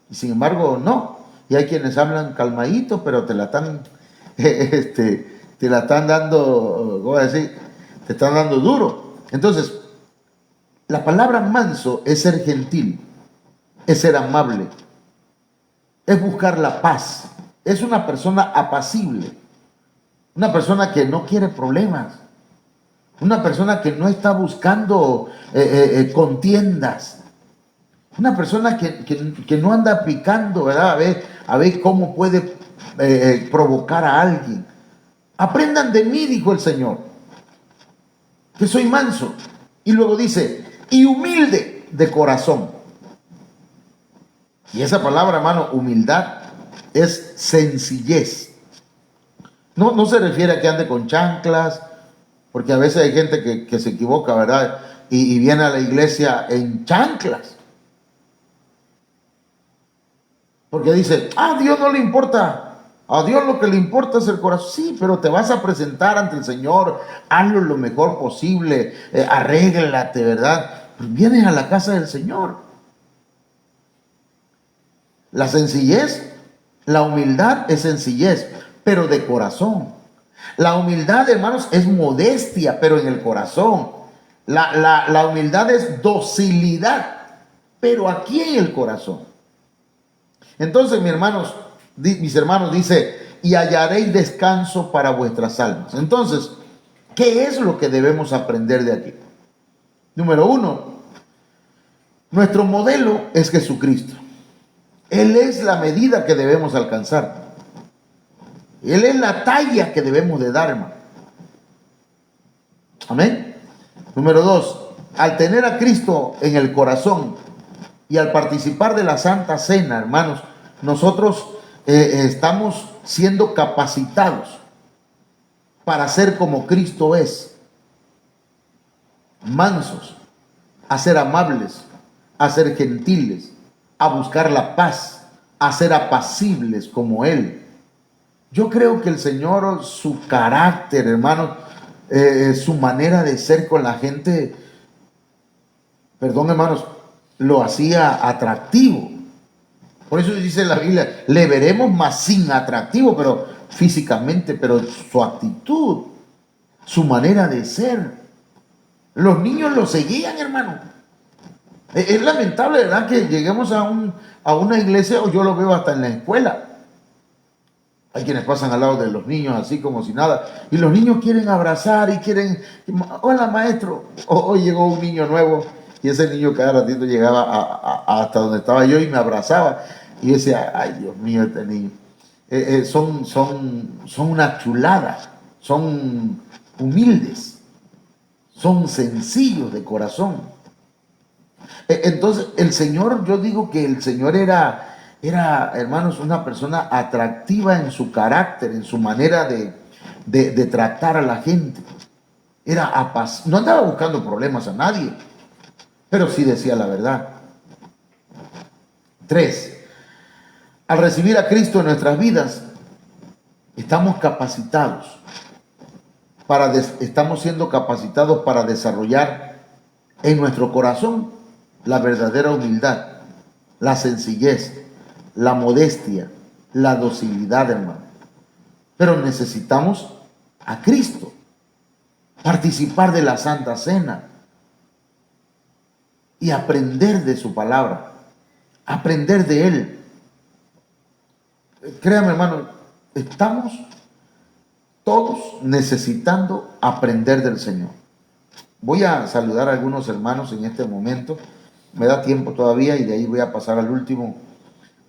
Y sin embargo, no. Y hay quienes hablan calmadito, pero te la están, te la están dando, ¿cómo decir? Te están dando duro. Entonces, la palabra manso es ser gentil, es ser amable, es buscar la paz. Es una persona apacible, una persona que no quiere problemas, una persona que no está buscando contiendas, una persona que no anda picando, ¿verdad? A ver cómo puede provocar a alguien. Aprendan de mí, dijo el Señor, que soy manso. Y luego dice, y humilde de corazón. Y esa palabra, hermano, humildad, es sencillez. No se refiere a que ande con chanclas, porque a veces hay gente que se equivoca, ¿verdad? Y viene a la iglesia en chanclas. Porque dice, a Dios no le importa. A Dios lo que le importa es el corazón. Sí, pero te vas a presentar ante el Señor. Hazlo lo mejor posible. Arréglate, ¿verdad? Vienes a la casa del Señor. La sencillez, la humildad es sencillez, pero de corazón. La humildad, hermanos, es modestia, pero en el corazón. La humildad es docilidad, pero aquí en el corazón. Entonces, mis hermanos, dice, y hallaréis descanso para vuestras almas. Entonces, ¿qué es lo que debemos aprender de aquí? Número uno, nuestro modelo es Jesucristo. Él es la medida que debemos alcanzar. Él es la talla que debemos de dar, hermano. Amén. Número dos, al tener a Cristo en el corazón y al participar de la Santa Cena, hermanos, nosotros estamos siendo capacitados para ser como Cristo es, mansos, a ser amables, a ser gentiles, a buscar la paz, a ser apacibles como Él. Yo creo que el Señor, su carácter, hermanos, su manera de ser con la gente, perdón, hermanos, lo hacía atractivo. Por eso dice la Biblia, le veremos más sin atractivo, pero físicamente, pero su actitud, su manera de ser. Los niños lo seguían, hermano. Es lamentable, ¿verdad?, que lleguemos a una iglesia, o yo lo veo hasta en la escuela. Hay quienes pasan al lado de los niños así como si nada, y los niños quieren abrazar y quieren, hola maestro. Hoy llegó un niño nuevo, y ese niño cada ratito llegaba hasta donde estaba yo y me abrazaba. Y decía, ay Dios mío, este niño. Son una chulada, son humildes, son sencillos de corazón. Entonces el Señor, yo digo que el Señor era, hermanos, una persona atractiva en su carácter, en su manera de tratar a la gente. No andaba buscando problemas a nadie, pero sí decía la verdad. 3. Al recibir a Cristo en nuestras vidas, estamos siendo capacitados para desarrollar en nuestro corazón la verdadera humildad, la sencillez, la modestia, la docilidad, hermano. Pero necesitamos a Cristo, participar de la Santa Cena y aprender de su palabra, aprender de Él. Créame, hermano, estamos todos necesitando aprender del Señor. Voy a saludar a algunos hermanos en este momento. Me da tiempo todavía y de ahí voy a pasar al último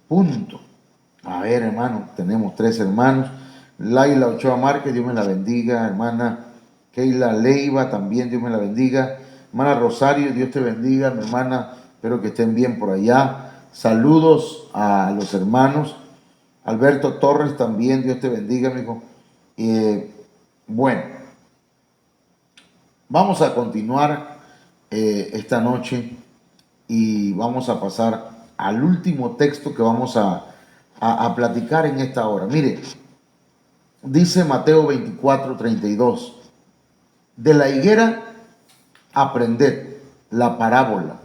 punto. A ver, hermano, tenemos 3 hermanos. Laila Ochoa Márquez, Dios me la bendiga. Hermana Keila Leiva, también Dios me la bendiga. Hermana Rosario, Dios te bendiga. Mi hermana, espero que estén bien por allá. Saludos a los hermanos. Alberto Torres también, Dios te bendiga, amigo. Bueno, vamos a continuar esta noche y vamos a pasar al último texto que vamos a platicar en esta hora. Mire, dice Mateo 24:32, de la higuera aprended la parábola.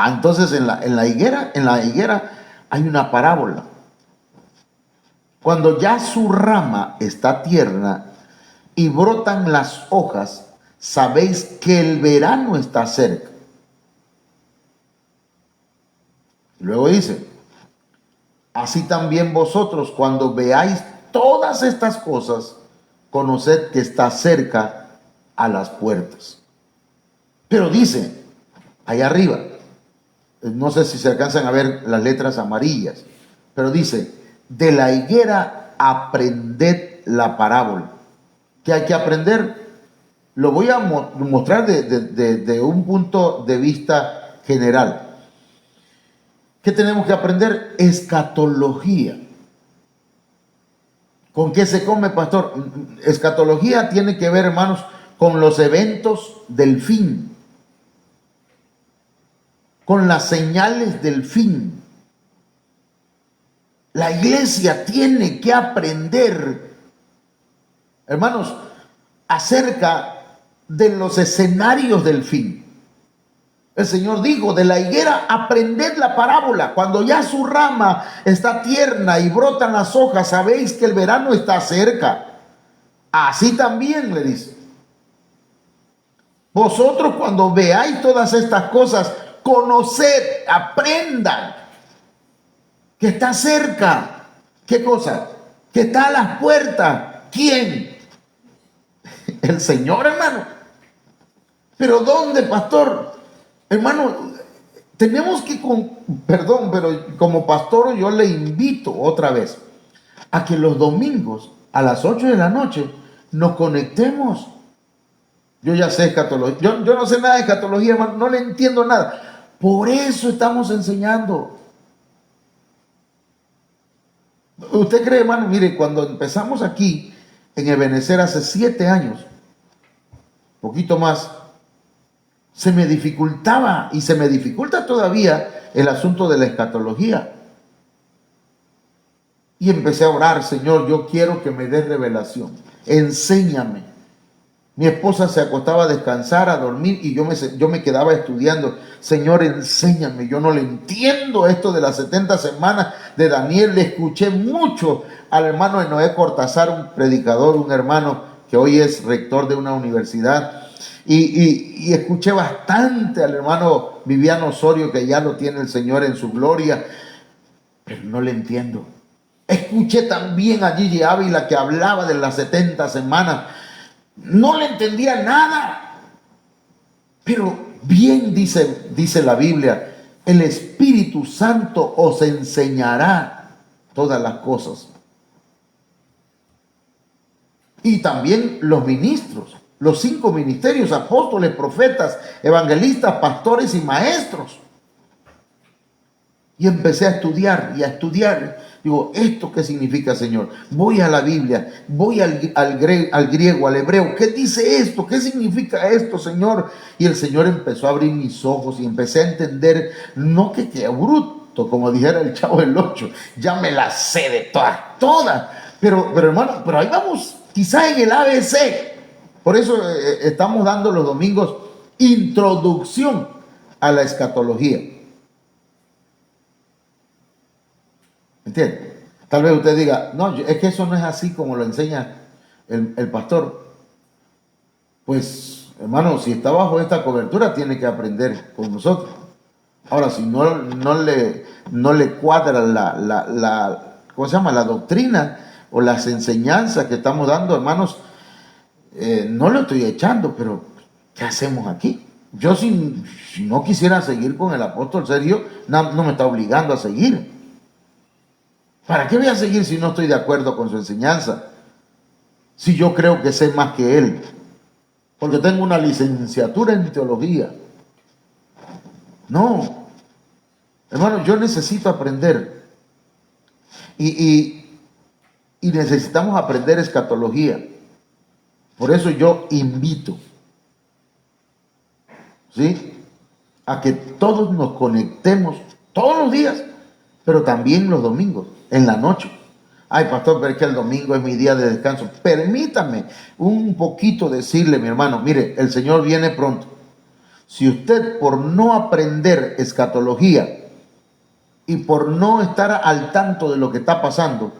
Entonces en la higuera hay una parábola. Cuando ya su rama está tierna y brotan las hojas, sabéis que el verano está cerca. Luego dice, así también vosotros, cuando veáis todas estas cosas, conoced que está cerca a las puertas. Pero dice, ahí arriba, no sé si se alcanzan a ver las letras amarillas, pero dice, de la higuera aprended la parábola. ¿Qué hay que aprender? Lo voy a mostrar de un punto de vista general. ¿Qué tenemos que aprender? Escatología. ¿Con qué se come, pastor? Escatología tiene que ver, hermanos, con los eventos del fin, con las señales del fin. La iglesia tiene que aprender, hermanos, acerca de los escenarios del fin. El Señor dijo, de la higuera aprended la parábola. Cuando ya su rama está tierna y brotan las hojas, sabéis que el verano está cerca. Así también le dice, vosotros cuando veáis todas estas cosas, conoced, aprendan que está cerca. ¿Qué cosa? Que está a las puertas. ¿Quién? El Señor, hermano. ¿Pero dónde, pastor? Hermano, tenemos que, perdón, pero como pastor yo le invito otra vez a que los domingos a las 8 de la noche nos conectemos Yo ya sé escatología. Yo no sé nada de escatología, hermano, no le entiendo nada. Por eso estamos enseñando. ¿Usted cree, hermano? Mire, cuando empezamos aquí en Ebenecer hace 7 años, poquito más, se me dificultaba y se me dificulta todavía el asunto de la escatología. Y empecé a orar: Señor, yo quiero que me des revelación, enséñame. Mi esposa se acostaba a descansar, a dormir, y yo me quedaba estudiando. Señor, enséñame, yo no le entiendo esto de las 70 semanas de Daniel. Le escuché mucho al hermano Noé Cortázar, un predicador, un hermano que hoy es rector de una universidad. Y escuché bastante al hermano Viviano Osorio, que ya lo tiene el Señor en su gloria, pero no le entiendo. Escuché también a Gigi Ávila, que hablaba de las 70 semanas. No le entendía nada. Pero bien dice la Biblia: el Espíritu Santo os enseñará todas las cosas. Y también los ministros, los 5 ministerios: apóstoles, profetas, evangelistas, pastores y maestros. Y empecé a estudiar y a estudiar. Digo, ¿esto qué significa, Señor? Voy a la Biblia, voy al griego, al hebreo. ¿Qué dice esto? ¿Qué significa esto, Señor? Y el Señor empezó a abrir mis ojos y empecé a entender. No que bruto, como dijera el Chavo del 8, ya me la sé de todas. Pero hermano, pero ahí vamos, quizás en el ABC. Por eso estamos dando los domingos introducción a la escatología. ¿Entiende? Tal vez usted diga: no, es que eso no es así como lo enseña el pastor. Pues, hermano, si está bajo esta cobertura, tiene que aprender con nosotros. Ahora, si no le cuadra ¿cómo se llama? La doctrina o las enseñanzas que estamos dando, hermanos, no lo estoy echando, pero ¿qué hacemos aquí? Yo si no quisiera seguir con el apóstol Sergio, no me está obligando a seguir. ¿Para qué voy a seguir si no estoy de acuerdo con su enseñanza? Si yo creo que sé más que él. Porque tengo una licenciatura en teología. No. Hermano, yo necesito aprender. Y necesitamos aprender escatología. Por eso yo invito, ¿sí?, a que todos nos conectemos todos los días, pero también los domingos, en la noche. Ay, pastor, pero es que el domingo es mi día de descanso. Permítame un poquito decirle, mi hermano, mire, el Señor viene pronto. Si usted, por no aprender escatología y por no estar al tanto de lo que está pasando,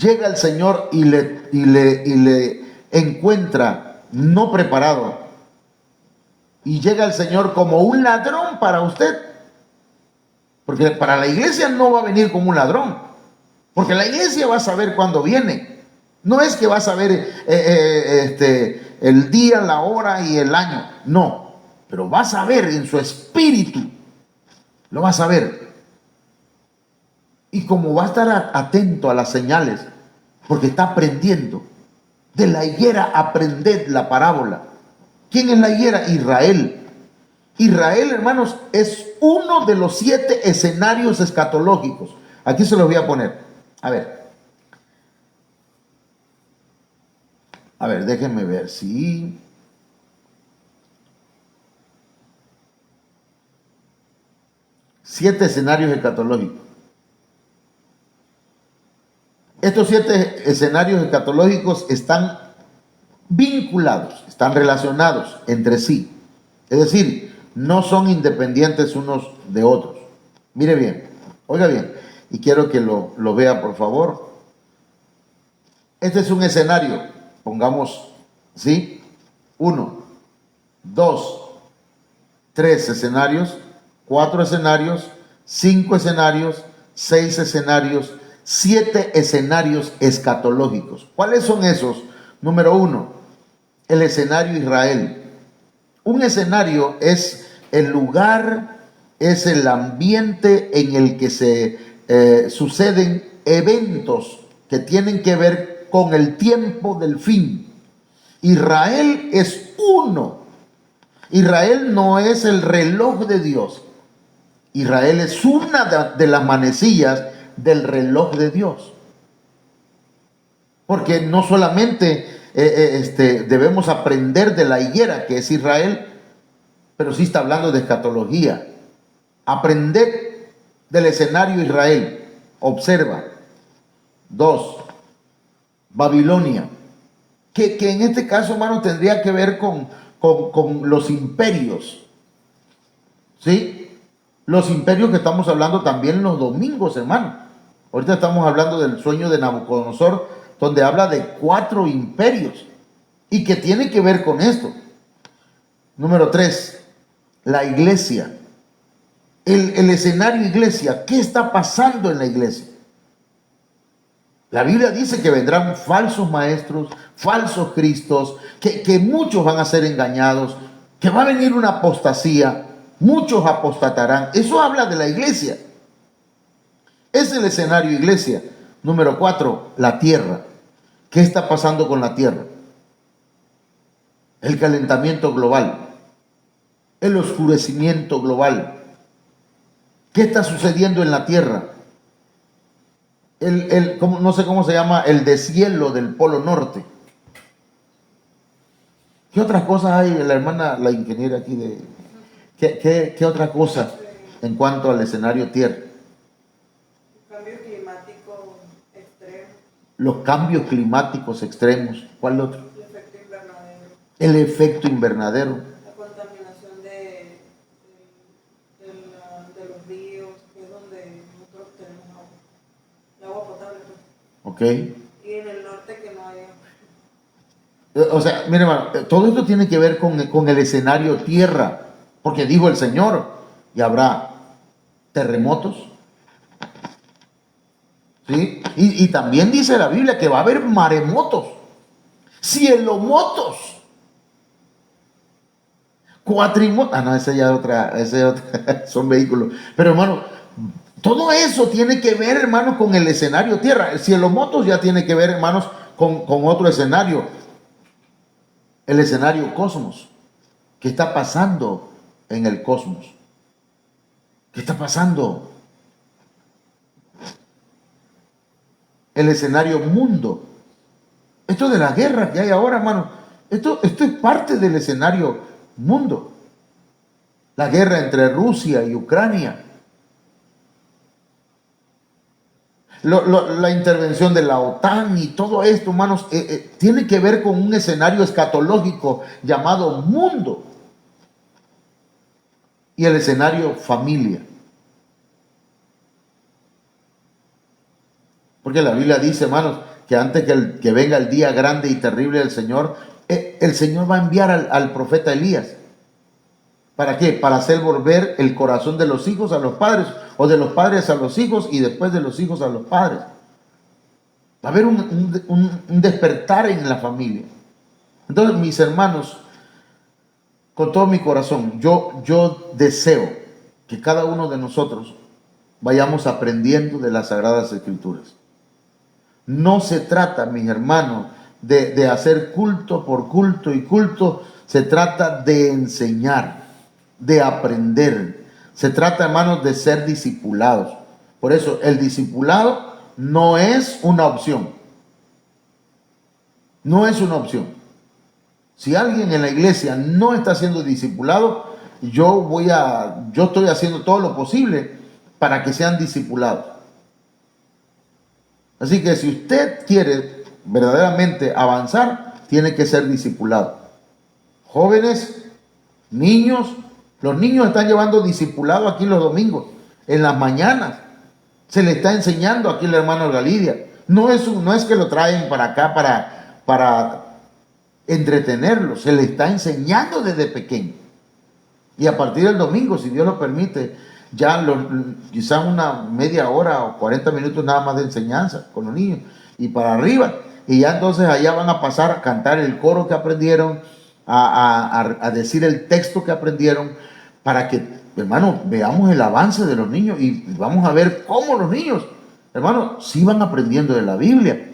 llega el Señor y le encuentra no preparado, y llega el Señor como un ladrón para usted, porque para la iglesia no va a venir como un ladrón, porque la iglesia va a saber cuándo viene. No es que va a saber el día, la hora y el año, no, pero va a saber en su espíritu, lo va a saber. Y como va a estar atento a las señales, porque está aprendiendo. De la higuera aprended la parábola. ¿Quién es la higuera? Israel. Israel, hermanos, es uno de los 7 escenarios escatológicos. Aquí se los voy a poner. A ver, déjenme ver si... Siete escenarios escatológicos. Estos 7 escenarios escatológicos están vinculados, están relacionados entre sí. Es decir, no son independientes unos de otros. Mire bien, oiga bien, y quiero que lo vea, por favor. Este es un escenario, pongamos, ¿sí? 1, 2, 3 escenarios, 4 escenarios, 5 escenarios, 6 escenarios, 7 escenarios escatológicos. ¿Cuáles son esos? Número 1, el escenario Israel. Un escenario es el lugar, es el ambiente en el que se suceden eventos que tienen que ver con el tiempo del fin. Israel es uno. Israel no es el reloj de Dios. Israel es una de las manecillas del reloj de Dios. Porque no solamente debemos aprender de la higuera que es Israel, pero sí está hablando de escatología. Aprender del escenario Israel. Observa. 2. Babilonia. Que en este caso, hermano, tendría que ver con los imperios. ¿Sí? Los imperios que estamos hablando también los domingos, hermano. Ahorita estamos hablando del sueño de Nabucodonosor, donde habla de 4 imperios. Y que tiene que ver con esto. Número 3. La iglesia. El escenario iglesia. ¿Qué está pasando en la iglesia? La Biblia dice que vendrán falsos maestros, falsos cristos, que muchos van a ser engañados, que va a venir una apostasía, muchos apostatarán. Eso habla de la iglesia. Es el escenario iglesia. Número 4, la tierra. ¿Qué está pasando con la tierra? El calentamiento global, el oscurecimiento global. ¿Qué está sucediendo en la tierra? No sé cómo se llama, el deshielo del Polo Norte. ¿Qué otras cosas hay? La hermana, la ingeniera aquí ¿Qué otra cosa en cuanto al escenario tierra? Cambio climático extremo. Los cambios climáticos extremos. ¿Cuál otro? El efecto invernadero. El efecto invernadero. La contaminación de los ríos, que es donde nosotros tenemos agua. El agua potable. ¿Ok? Y en el norte que no hay. O sea, mire, hermano, todo esto tiene que ver con el escenario tierra, porque dijo el Señor, y habrá terremotos, ¿sí? Y también dice la Biblia que va a haber maremotos, cielomotos, cuatrimotos. Ah, no, ese ya es otra, son vehículos. Pero, hermano, todo eso tiene que ver, hermano, con el escenario tierra. El cielomotos ya tiene que ver, hermanos, con otro escenario. El escenario cosmos. ¿Qué está pasando en el cosmos? ¿Qué está pasando? El escenario mundo. Esto de la guerra que hay ahora, hermano, esto es parte del escenario mundo. La guerra entre Rusia y Ucrania. La intervención de la OTAN y todo esto, hermanos, tiene que ver con un escenario escatológico llamado mundo. Y el escenario familia. Porque la Biblia dice, hermanos, que antes que venga el día grande y terrible del Señor, el Señor va a enviar al profeta Elías. ¿Para qué? Para hacer volver el corazón de los hijos a los padres, o de los padres a los hijos, y después de los hijos a los padres. Va a haber un despertar en la familia. Entonces, mis hermanos, con todo mi corazón, yo deseo que cada uno de nosotros vayamos aprendiendo de las Sagradas Escrituras. No se trata, mis hermanos, de hacer culto por culto y culto. Se trata de enseñar, de aprender. Se trata, hermanos, de ser discipulados. Por eso, el discipulado no es una opción. No es una opción. Si alguien en la iglesia no está siendo discipulado, yo estoy haciendo todo lo posible para que sean discipulados. Así que si usted quiere verdaderamente avanzar, tiene que ser discipulado. Jóvenes, niños, los niños están llevando discipulado aquí los domingos, en las mañanas. Se le está enseñando aquí el hermano Galidia. No es que lo traen para acá para entretenerlo, se le está enseñando desde pequeño. Y a partir del domingo, si Dios lo permite, ya quizás una media hora o 40 minutos nada más de enseñanza con los niños y para arriba. Y ya entonces allá van a pasar a cantar el coro que aprendieron, a decir el texto que aprendieron, para que, hermano, veamos el avance de los niños y vamos a ver cómo los niños, hermano, sí van aprendiendo de la Biblia.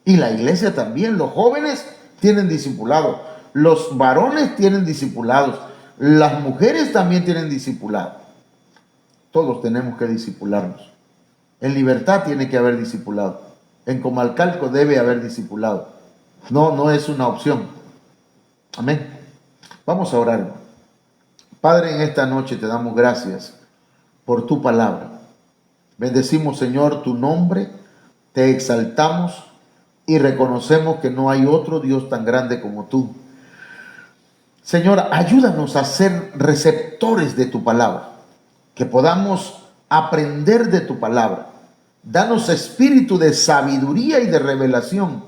Y la iglesia también, los jóvenes tienen discipulado, los varones tienen discipulados, las mujeres también tienen discipulado. Todos tenemos que discipularnos. En Libertad tiene que haber discipulado. En Comalcalco debe haber discipulado. No es una opción. Amén. Vamos a orar. Padre, en esta noche te damos gracias por tu palabra. Bendecimos, Señor, tu nombre, te exaltamos y reconocemos que no hay otro Dios tan grande como tú. Señor, ayúdanos a ser receptores de tu palabra, que podamos aprender de tu palabra. Danos espíritu de sabiduría y de revelación,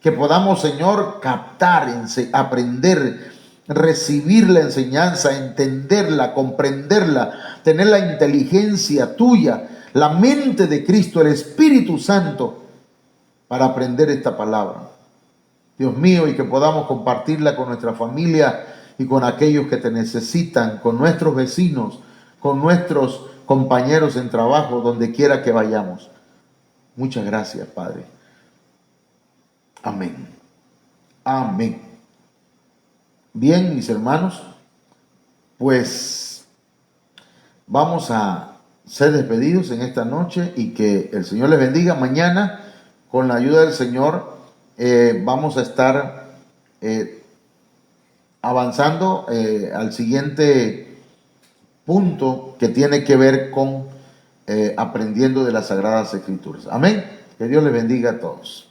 que podamos, Señor, captar, aprender, recibir la enseñanza, entenderla, comprenderla, tener la inteligencia tuya, la mente de Cristo, el Espíritu Santo, para aprender esta palabra. Dios mío, y que podamos compartirla con nuestra familia y con aquellos que te necesitan, con nuestros vecinos, con nuestros compañeros en trabajo, donde quiera que vayamos. Muchas gracias, Padre. Amén. Amén. Bien, mis hermanos, pues vamos a ser despedidos en esta noche y que el Señor les bendiga. Mañana, con la ayuda del Señor, vamos a estar avanzando al siguiente punto que tiene que ver con aprendiendo de las Sagradas Escrituras. Amén. Que Dios les bendiga a todos.